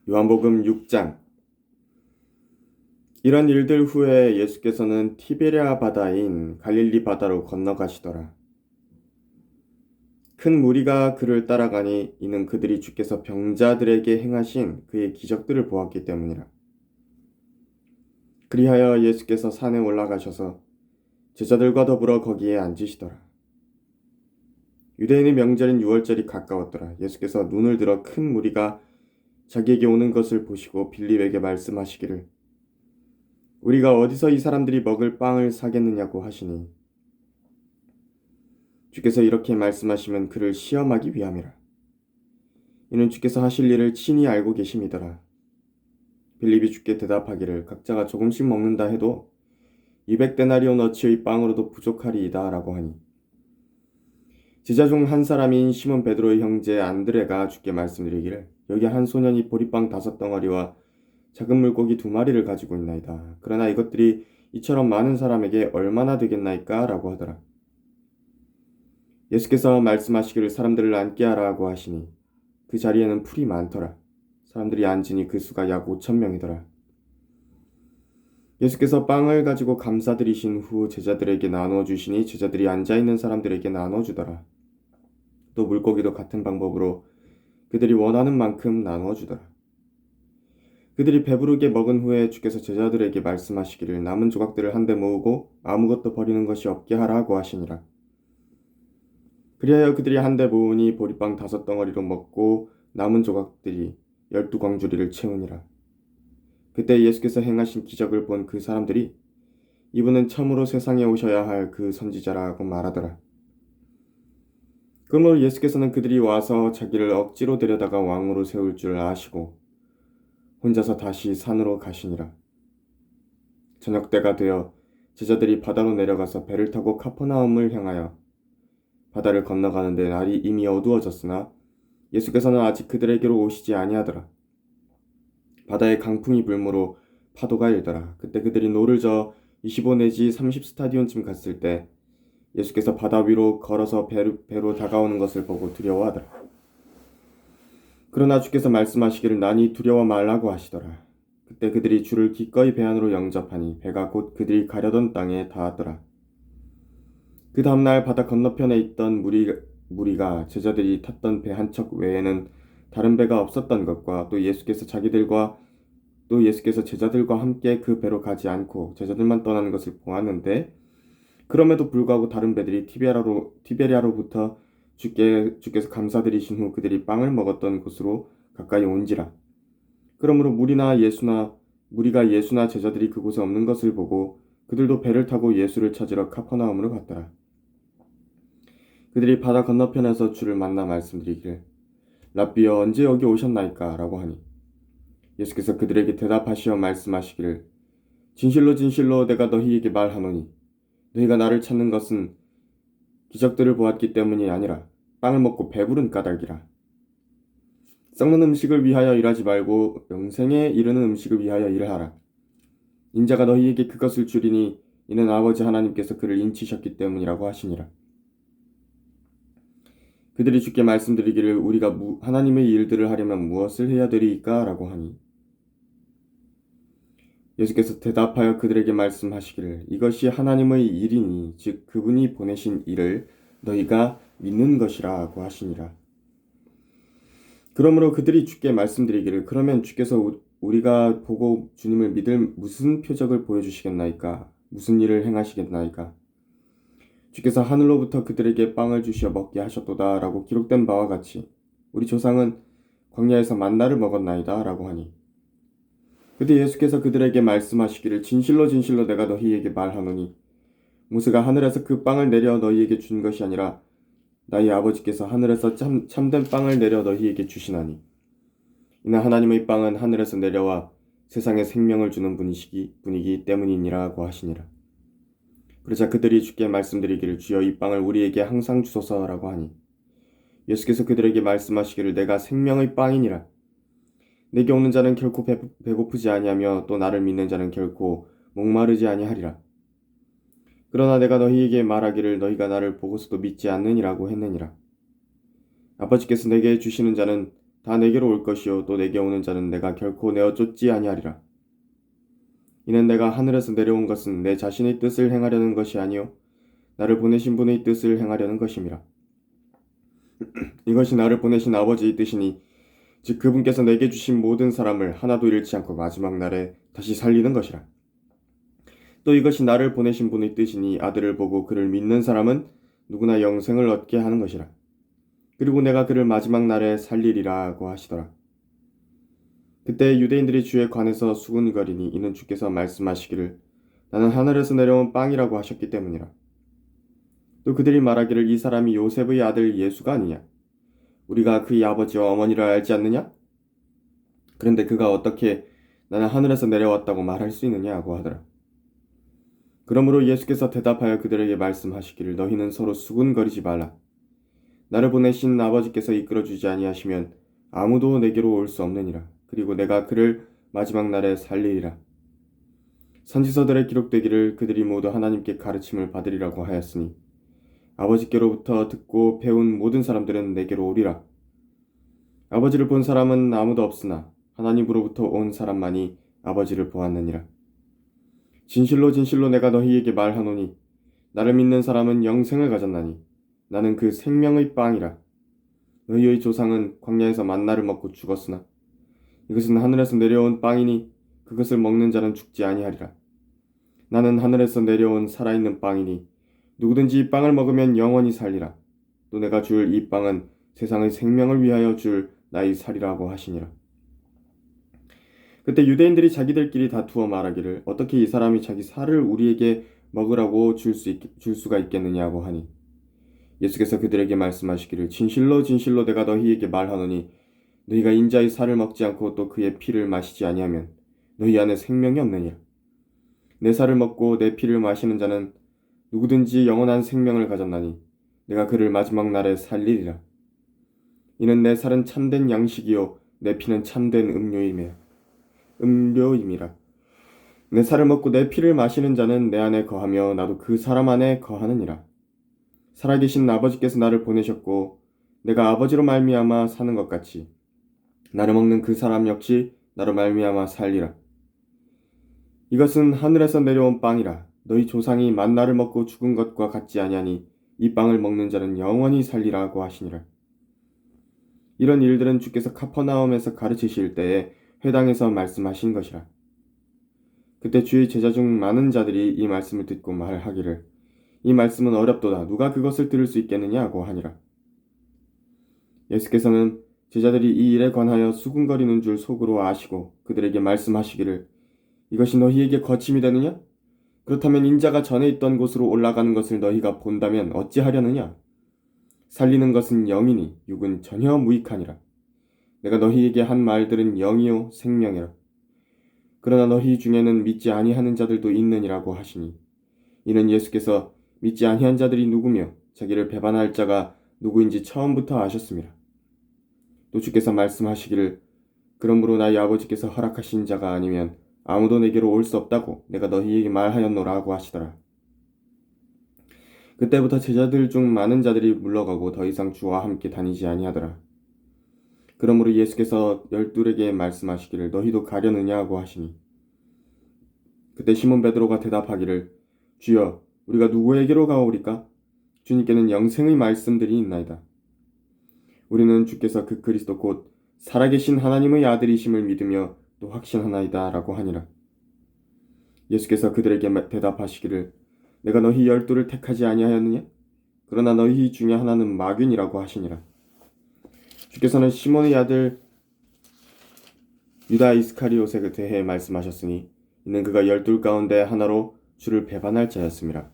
요한복음 6장. 이런 일들 후에 예수께서는 티베리아 바다인 갈릴리 바다로 건너가시더라. 큰 무리가 그를 따라가니 이는 그들이 주께서 병자들에게 행하신 그의 기적들을 보았기 때문이라. 그리하여 예수께서 산에 올라가셔서 제자들과 더불어 거기에 앉으시더라. 유대인의 명절인 유월절이 가까웠더라. 예수께서 눈을 들어 큰 무리가 자기에게 오는 것을 보시고 빌립에게 말씀하시기를 우리가 어디서 이 사람들이 먹을 빵을 사겠느냐고 하시니 주께서 이렇게 말씀하시면 그를 시험하기 위함이라. 이는 주께서 하실 일을 친히 알고 계심이더라. 빌립이 주께 대답하기를 각자가 조금씩 먹는다 해도 200데나리온 어치의 빵으로도 부족하리이다 라고 하니 제자 중 한 사람인 시몬 베드로의 형제 안드레가 주께 말씀드리기를 여기 한 소년이 보리빵 5덩어리와 작은 물고기 2마리를 가지고 있나이다. 그러나 이것들이 이처럼 많은 사람에게 얼마나 되겠나이까? 라고 하더라. 예수께서 말씀하시기를 사람들을 앉게 하라고 하시니 그 자리에는 풀이 많더라. 사람들이 앉으니 그 수가 약 5,000명이더라. 예수께서 빵을 가지고 감사드리신 후 제자들에게 나누어 주시니 제자들이 앉아있는 사람들에게 나눠 주더라. 또 물고기도 같은 방법으로 그들이 원하는 만큼 나누어 주더라. 그들이 배부르게 먹은 후에 주께서 제자들에게 말씀하시기를 남은 조각들을 한데 모으고 아무것도 버리는 것이 없게 하라고 하시니라. 그리하여 그들이 한데 모으니 보리빵 5덩어리로 먹고 남은 조각들이 12광주리를 채우니라. 그때 예수께서 행하신 기적을 본 그 사람들이 이분은 참으로 세상에 오셔야 할 그 선지자라고 말하더라. 그러므로 예수께서는 그들이 와서 자기를 억지로 데려다가 왕으로 세울 줄 아시고 혼자서 다시 산으로 가시니라. 저녁 때가 되어 제자들이 바다로 내려가서 배를 타고 카퍼나움을 향하여 바다를 건너가는데 날이 이미 어두워졌으나 예수께서는 아직 그들에게로 오시지 아니하더라. 바다에 강풍이 불므로 파도가 일더라. 그때 그들이 노를 저어 25 내지 30 스타디온쯤 갔을 때 예수께서 바다 위로 걸어서 배로 다가오는 것을 보고 두려워하더라. 그러나 주께서 말씀하시기를 나니 두려워 말라고 하시더라. 그때 그들이 주를 기꺼이 배 안으로 영접하니 배가 곧 그들이 가려던 땅에 닿았더라. 그 다음날 바다 건너편에 있던 무리가 제자들이 탔던 배 한 척 외에는 다른 배가 없었던 것과 또 예수께서 제자들과 함께 그 배로 가지 않고 제자들만 떠나는 것을 보았는데 그럼에도 불구하고 다른 배들이 티베리아로부터 주께서 감사드리신 후 그들이 빵을 먹었던 곳으로 가까이 온지라. 그러므로 무리가 예수나 제자들이 그곳에 없는 것을 보고 그들도 배를 타고 예수를 찾으러 카퍼나움으로 갔더라. 그들이 바다 건너편에서 주를 만나 말씀드리기를 랍비여 언제 여기 오셨나이까? 라고 하니 예수께서 그들에게 대답하시어 말씀하시기를 진실로 진실로 내가 너희에게 말하노니 너희가 나를 찾는 것은 기적들을 보았기 때문이 아니라 빵을 먹고 배부른 까닭이라. 썩는 음식을 위하여 일하지 말고 영생에 이르는 음식을 위하여 일하라. 인자가 너희에게 그것을 주리니 이는 아버지 하나님께서 그를 인치셨기 때문이라고 하시니라. 그들이 주께 말씀드리기를 우리가 하나님의 일들을 하려면 무엇을 해야 되리이까? 라고 하니 예수께서 대답하여 그들에게 말씀하시기를 이것이 하나님의 일이니 즉 그분이 보내신 일을 너희가 믿는 것이라고 하시니라. 그러므로 그들이 주께 말씀드리기를 그러면 주께서 우리가 보고 주님을 믿을 무슨 표적을 보여주시겠나이까? 무슨 일을 행하시겠나이까? 주께서 하늘로부터 그들에게 빵을 주시어 먹게 하셨도다 라고 기록된 바와 같이 우리 조상은 광야에서 만나를 먹었나이다 라고 하니 그때 예수께서 그들에게 말씀하시기를 진실로 진실로 내가 너희에게 말하노니 모세가 하늘에서 그 빵을 내려 너희에게 준 것이 아니라 나의 아버지께서 하늘에서 참된 빵을 내려 너희에게 주시나니 이는 하나님의 빵은 하늘에서 내려와 세상에 생명을 주는 분이기 때문이니라고 하시니라. 그러자 그들이 주께 말씀드리기를 주여 이 빵을 우리에게 항상 주소서라고 하니 예수께서 그들에게 말씀하시기를 내가 생명의 빵이니라. 내게 오는 자는 결코 배고프지 아니하며 또 나를 믿는 자는 결코 목마르지 아니하리라. 그러나 내가 너희에게 말하기를 너희가 나를 보고서도 믿지 않느니라고 했느니라. 아버지께서 내게 주시는 자는 다 내게로 올 것이요 또 내게 오는 자는 내가 결코 내어 쫓지 아니하리라. 이는 내가 하늘에서 내려온 것은 내 자신의 뜻을 행하려는 것이 아니요 나를 보내신 분의 뜻을 행하려는 것임이라. 이것이 나를 보내신 아버지의 뜻이니 즉 그분께서 내게 주신 모든 사람을 하나도 잃지 않고 마지막 날에 다시 살리는 것이라. 또 이것이 나를 보내신 분의 뜻이니 아들을 보고 그를 믿는 사람은 누구나 영생을 얻게 하는 것이라. 그리고 내가 그를 마지막 날에 살리리라고 하시더라. 그때 유대인들이 주에 관해서 수군거리니 이는 주께서 말씀하시기를 나는 하늘에서 내려온 빵이라고 하셨기 때문이라. 또 그들이 말하기를 이 사람이 요셉의 아들 예수가 아니냐? 우리가 그의 아버지와 어머니를 알지 않느냐? 그런데 그가 어떻게 나는 하늘에서 내려왔다고 말할 수 있느냐고 하더라. 그러므로 예수께서 대답하여 그들에게 말씀하시기를 너희는 서로 수군거리지 말라. 나를 보내신 아버지께서 이끌어주지 아니하시면 아무도 내게로 올 수 없느니라. 그리고 내가 그를 마지막 날에 살리리라. 선지서들에 기록되기를 그들이 모두 하나님께 가르침을 받으리라고 하였으니 아버지께로부터 듣고 배운 모든 사람들은 내게로 오리라. 아버지를 본 사람은 아무도 없으나 하나님으로부터 온 사람만이 아버지를 보았느니라. 진실로 진실로 내가 너희에게 말하노니 나를 믿는 사람은 영생을 가졌나니 나는 그 생명의 빵이라. 너희의 조상은 광야에서 만나를 먹고 죽었으나 이것은 하늘에서 내려온 빵이니 그것을 먹는 자는 죽지 아니하리라. 나는 하늘에서 내려온 살아있는 빵이니 누구든지 이 빵을 먹으면 영원히 살리라. 또 내가 줄 이 빵은 세상의 생명을 위하여 줄 나의 살이라고 하시니라. 그때 유대인들이 자기들끼리 다투어 말하기를 어떻게 이 사람이 자기 살을 우리에게 먹으라고 줄 수가 있겠느냐고 하니 예수께서 그들에게 말씀하시기를 진실로 진실로 내가 너희에게 말하노니 너희가 인자의 살을 먹지 않고 또 그의 피를 마시지 아니하면 너희 안에 생명이 없느니라. 내 살을 먹고 내 피를 마시는 자는 누구든지 영원한 생명을 가졌나니 내가 그를 마지막 날에 살리리라. 이는 내 살은 참된 양식이요 내 피는 참된 음료임이라. 내 살을 먹고 내 피를 마시는 자는 내 안에 거하며 나도 그 사람 안에 거하느니라. 살아계신 아버지께서 나를 보내셨고 내가 아버지로 말미암아 사는 것 같이 나를 먹는 그 사람 역시 나로 말미암아 살리라. 이것은 하늘에서 내려온 빵이라. 너희 조상이 만나를 먹고 죽은 것과 같지 아니하니 이 빵을 먹는 자는 영원히 살리라고 하시니라. 이런 일들은 주께서 카퍼나움에서 가르치실 때에 회당에서 말씀하신 것이라. 그때 주의 제자 중 많은 자들이 이 말씀을 듣고 말하기를 이 말씀은 어렵도다. 누가 그것을 들을 수 있겠느냐고 하니라. 예수께서는 제자들이 이 일에 관하여 수군거리는 줄 속으로 아시고 그들에게 말씀하시기를 이것이 너희에게 거침이 되느냐? 그렇다면 인자가 전에 있던 곳으로 올라가는 것을 너희가 본다면 어찌하려느냐? 살리는 것은 영이니 육은 전혀 무익하니라. 내가 너희에게 한 말들은 영이요 생명이라. 그러나 너희 중에는 믿지 아니하는 자들도 있느니라고 하시니 이는 예수께서 믿지 아니한 자들이 누구며 자기를 배반할 자가 누구인지 처음부터 아셨습니다. 또 주께서 말씀하시기를 그러므로 나의 아버지께서 허락하신 자가 아니면 아무도 내게로 올 수 없다고 내가 너희에게 말하였노라고 하시더라. 그때부터 제자들 중 많은 자들이 물러가고 더 이상 주와 함께 다니지 아니하더라. 그러므로 예수께서 열둘에게 말씀하시기를 너희도 가려느냐고 하시니 그때 시몬 베드로가 대답하기를 주여 우리가 누구에게로 가오리까? 주님께는 영생의 말씀들이 있나이다. 우리는 주께서 그 그리스도 곧 살아계신 하나님의 아들이심을 믿으며 또 확신하나이다 라고 하니라. 예수께서 그들에게 대답하시기를 내가 너희 열둘을 택하지 아니하였느냐? 그러나 너희 중에 하나는 마귀니라고 하시니라. 주께서는 시몬의 아들 유다 이스카리옷에 대해 말씀하셨으니 이는 그가 열둘 가운데 하나로 주를 배반할 자였습니다.